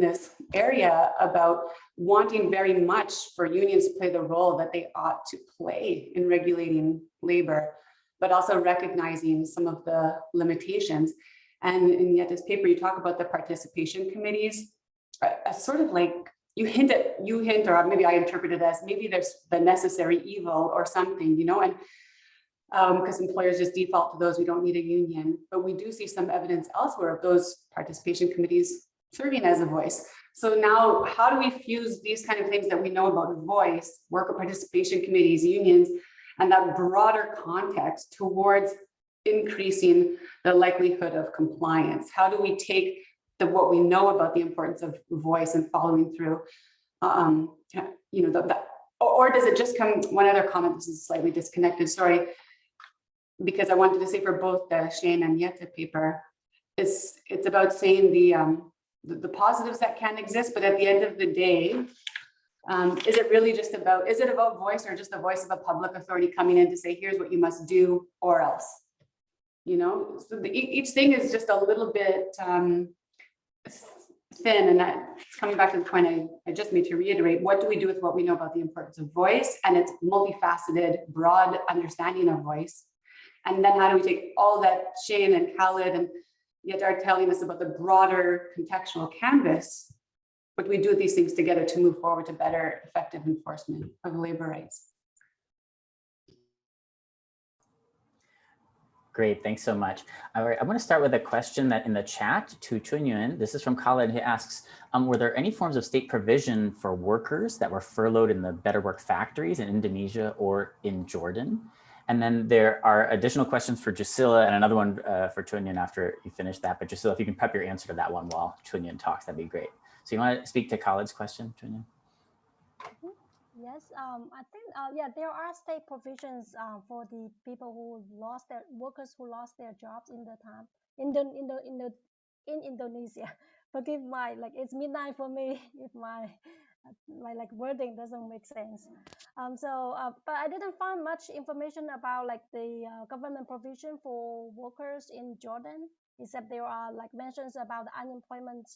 Speaker 6: this area about wanting very much for unions to play the role that they ought to play in regulating labor, but also recognizing some of the limitations. And in Jette's paper, you talk about the participation committees, as sort of like you hint, or maybe I interpret it as maybe there's the necessary evil or something, and because employers just default to those, we don't need a union. But we do see some evidence elsewhere of those participation committees serving as a voice. So now, how do we fuse these kind of things that we know about voice, worker participation committees, unions, and that broader context towards increasing the likelihood of compliance? How do we take what we know about the importance of voice and following through, or does it just come? One other comment, this is slightly disconnected, sorry, because I wanted to say for both the Steen and Jette paper, it's about saying the positives that can exist, but at the end of the day, is it really just about, is it about voice or just the voice of a public authority coming in to say, here's what you must do or else? So each thing is just a little bit thin, and that's coming back to the point I just made to reiterate, what do we do with what we know about the importance of voice and its multifaceted, broad understanding of voice? And then how do we take all that Steen and Khalid and Jette are telling us about the broader contextual canvas? What do we do with these things together to move forward to better effective enforcement of labor rights?
Speaker 1: Great, thanks so much. All right, I want to start with a question that in the chat to Chunyun. This is from Khalid. He asks, were there any forms of state provision for workers that were furloughed in the Better Work factories in Indonesia or in Jordan? And then there are additional questions for Drusilla and another one for Chunyun after you finish that. But Drusilla, if you can prep your answer to that one while Chunyun talks, that'd be great. So you want to speak to Khalid's question, Chunyun?
Speaker 2: Yes, I think there are state provisions for the people who lost their workers who lost their jobs in the time in Indonesia. Forgive my it's midnight for me if my wording doesn't make sense. But I didn't find much information about the government provision for workers in Jordan, except there are mentions about unemployment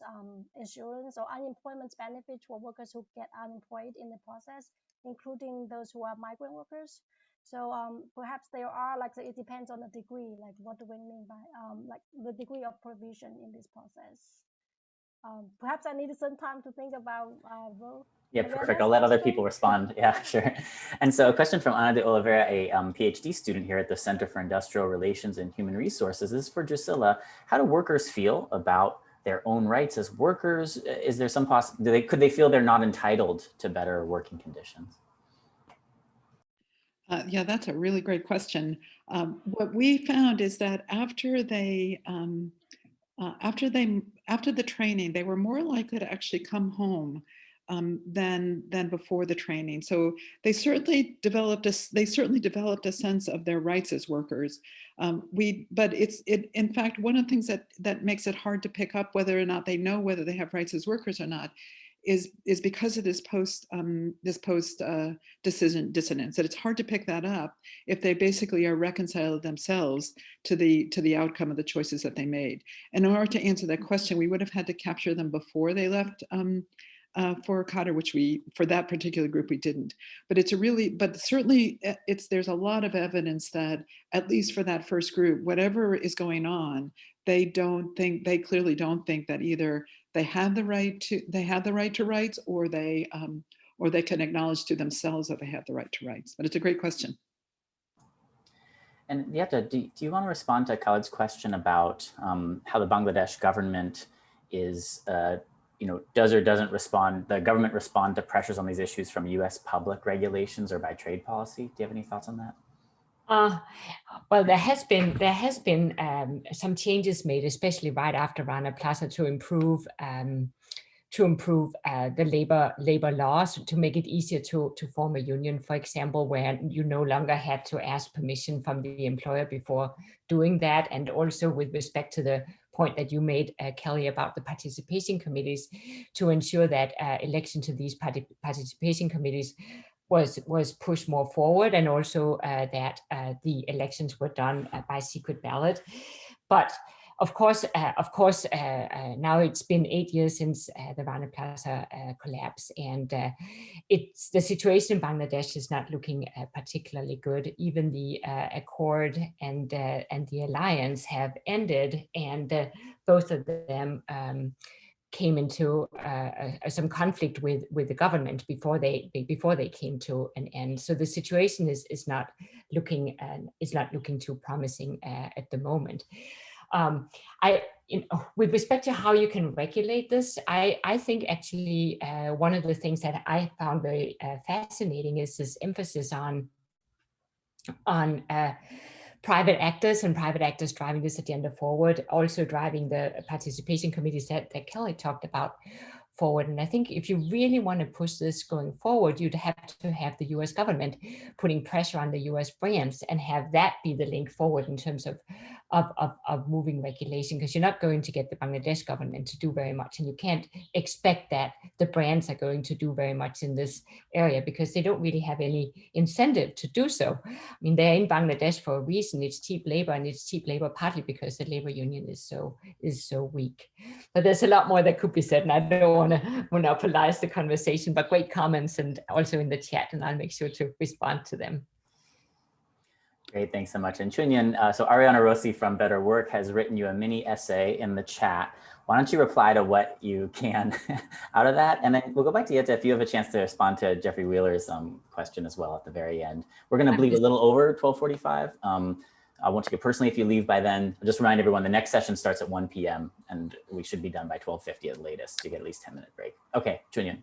Speaker 2: insurance or unemployment benefits for workers who get unemployed in the process, including those who are migrant workers. So perhaps there are it depends on the degree. What do we mean by the degree of provision in this process? Perhaps I needed some time to think about both.
Speaker 1: Yeah, perfect. I'll let other people respond. Yeah, sure. And so a question from Ana de Oliveira, a PhD student here at the Center for Industrial Relations and Human Resources. This is for Drusilla. How do workers feel about their own rights as workers? Is there some could they feel they're not entitled to better working conditions?
Speaker 4: Yeah, that's a really great question. What we found is that after the training, they were more likely to actually come home than before the training. So they certainly developed a sense of their rights as workers. But in fact, one of the things that makes it hard to pick up whether or not they know whether they have rights as workers or not is because of this post decision dissonance, that it's hard to pick that up if they basically are reconciled themselves to the outcome of the choices that they made. And in order to answer that question, we would have had to capture them before they left for Qatar, which for that particular group we didn't. But certainly there's a lot of evidence that at least for that first group, whatever is going on, they clearly don't think that either they have the right to rights, or they can acknowledge to themselves that they have the right to rights. But it's a great question.
Speaker 1: And Jette, do you want to respond to Khalid's question about how the Bangladesh government is does or doesn't the government respond to pressures on these issues from US public regulations or by trade policy? Do you have any thoughts on that?
Speaker 3: Well, there has been some changes made, especially right after Rana Plaza, to improve the labor laws, to make it easier to form a union, for example, where you no longer had to ask permission from the employer before doing that. And also with respect to the point that you made, Kelly, about the participation committees, to ensure that election to these participation committees was pushed more forward, and also that the elections were done by secret ballot. But of course, now it's been 8 years since the Rana Plaza collapse, and the situation in Bangladesh is not looking particularly good. Even the accord and the alliance have ended, and both of them came into some conflict with the government before they came to an end. So the situation is not looking too promising at the moment. With respect to how you can regulate this, I think actually one of the things that I found very fascinating is this emphasis on private actors and private actors driving this agenda forward, also driving the participation committees that Kelly talked about forward. And I think if you really want to push this going forward, you'd have to have the US government putting pressure on the US brands and have that be the link forward in terms of moving regulation, because you're not going to get the Bangladesh government to do very much, and you can't expect that the brands are going to do very much in this area because they don't really have any incentive to do so. I mean, they're in Bangladesh for a reason. It's cheap labor, and it's cheap labor partly because the labor union is so weak. But there's a lot more that could be said, and I don't want to monopolize the conversation, but great comments, and also in the chat, and I'll make sure to respond to them.
Speaker 1: Great, thanks so much. And Chunyun, so Ariana Rossi from Better Work has written you a mini essay in the chat. Why don't you reply to what you can out of that? And then we'll go back to Jette if you have a chance to respond to Jeffrey Wheeler's question as well at the very end. We're going to bleed a little over 12:45. I won't take it personally if you leave by then. I'll just remind everyone the next session starts at 1 p.m. and we should be done by 12:50 at latest to get at least 10-minute break. Okay, Chunyun.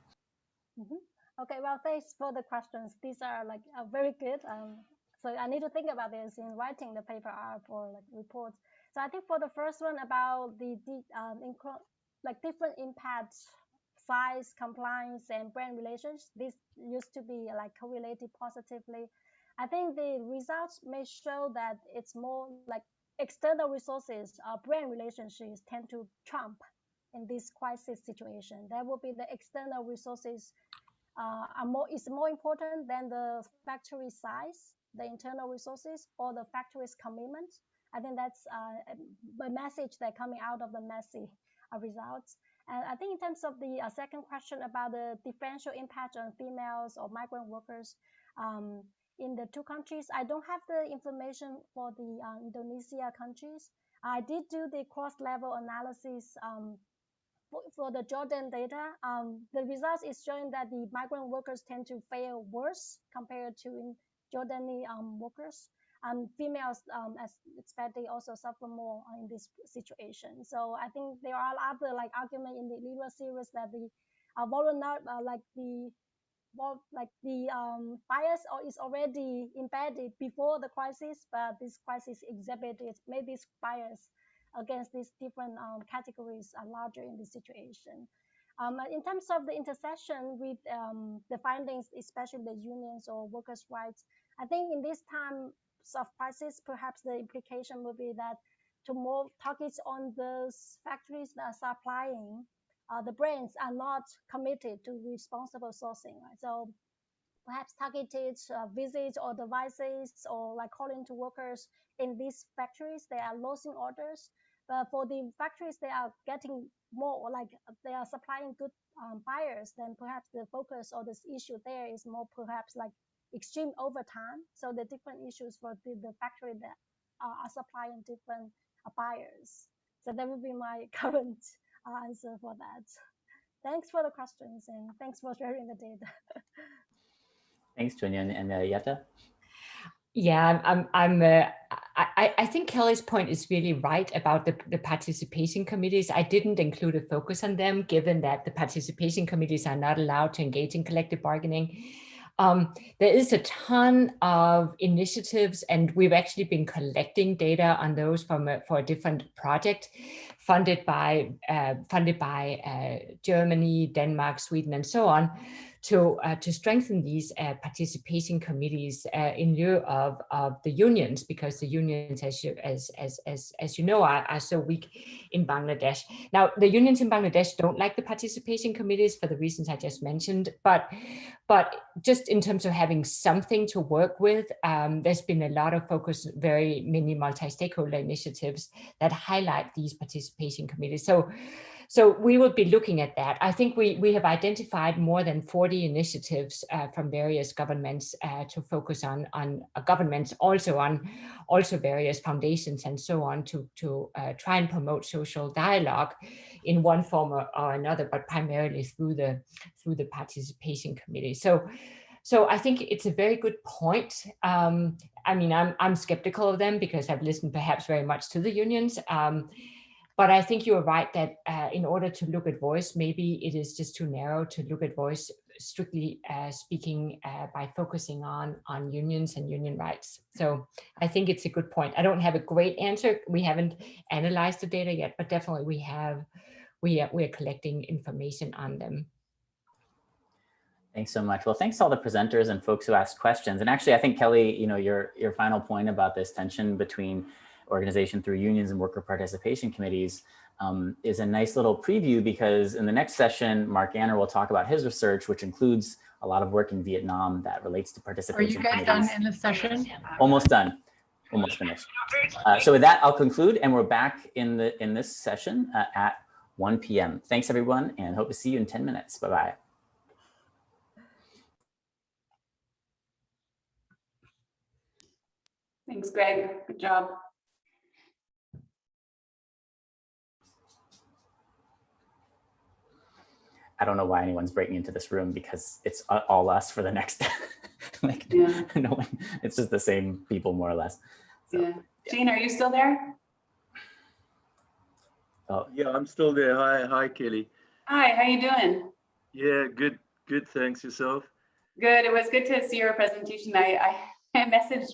Speaker 2: Okay, well, thanks for the questions. These are like very good. So I need to think about this in writing the paper for like reports. So I think for the first one about the different impacts, size, compliance, and brand relations, this used to be like correlated positively. I think the results may show that it's more like external resources, brand relationships tend to trump in this crisis situation. That will be the external resources is more important than the factory size, the internal resources, or the factory's commitment. I think that's the message that coming out of the messy results. And I think in terms of the second question about the differential impact on females or migrant workers in the two countries, I don't have the information for the Indonesia countries. I did do the cross-level analysis for the Jordan data. The results is showing that the migrant workers tend to fare worse compared to Jordani workers. Females, as expected, also suffer more in this situation. So I think there are other like argument in the legal series that the bias is already embedded before the crisis, but this crisis exhibited made this bias against these different categories are larger in this situation. In terms of the intersection with the findings, especially the unions or workers' rights, I think in this time of crisis, perhaps the implication would be that to more targets on those factories that are supplying, the brands are not committed to responsible sourcing. Right? So perhaps targeted visits or devices or like calling to workers in these factories, they are losing orders. But for the factories, they are getting more, like they are supplying good buyers, then perhaps the focus or this issue there is more perhaps like extreme overtime. So the different issues for the factory that are supplying different buyers. So that would be my current answer for that. Thanks for the questions and thanks for sharing the data.
Speaker 1: Thanks, Chunyun. And Jette?
Speaker 3: Yeah, I think Kelly's point is really right about the participation committees. I didn't include a focus on them, given that the participation committees are not allowed to engage in collective bargaining. There is a ton of initiatives, and we've actually been collecting data on those for a different project funded by Germany, Denmark, Sweden, and so on, to strengthen these participation committees in lieu of the unions, because the unions, as you know, are so weak in Bangladesh. Now, the unions in Bangladesh don't like the participation committees for the reasons I just mentioned, but just in terms of having something to work with, there's been a lot of focus, very many multi-stakeholder initiatives that highlight these participation committees. So we will be looking at that. I think we have identified more than 40 initiatives from various governments to focus on governments, also various foundations and so on, to try and promote social dialogue in one form or another, but primarily through the participation committee. So I think it's a very good point. I mean, I'm skeptical of them because I've listened perhaps very much to the unions. But I think you're right that in order to look at voice, maybe it is just too narrow to look at voice, strictly speaking, by focusing on unions and union rights. So I think it's a good point. I don't have a great answer. We haven't analyzed the data yet, but definitely we are collecting information on them.
Speaker 1: Thanks so much. Well, thanks to all the presenters and folks who asked questions. And actually, I think, Kelly, you know, your final point about this tension between organization through unions and worker participation committees is a nice little preview, because in the next session, Mark Anner will talk about his research, which includes a lot of work in Vietnam that relates to participation committees.
Speaker 7: Are you guys done in the session?
Speaker 1: Almost done. Almost finished. So with that, I'll conclude, and we're back in this session at 1 p.m. Thanks, everyone, and hope to see you in 10 minutes. Bye-bye.
Speaker 6: Thanks, Greg. Good job.
Speaker 1: I don't know why anyone's breaking into this room, because it's all us for the next, like,
Speaker 6: Yeah.
Speaker 1: no one, it's just the same people more or less. So,
Speaker 6: yeah. Gene, are you still there?
Speaker 1: Oh,
Speaker 5: Yeah, I'm still there. Hi, Kelly.
Speaker 6: Hi, how you doing?
Speaker 5: Yeah, good. Thanks. Yourself?
Speaker 6: Good. It was good to see your presentation. I messaged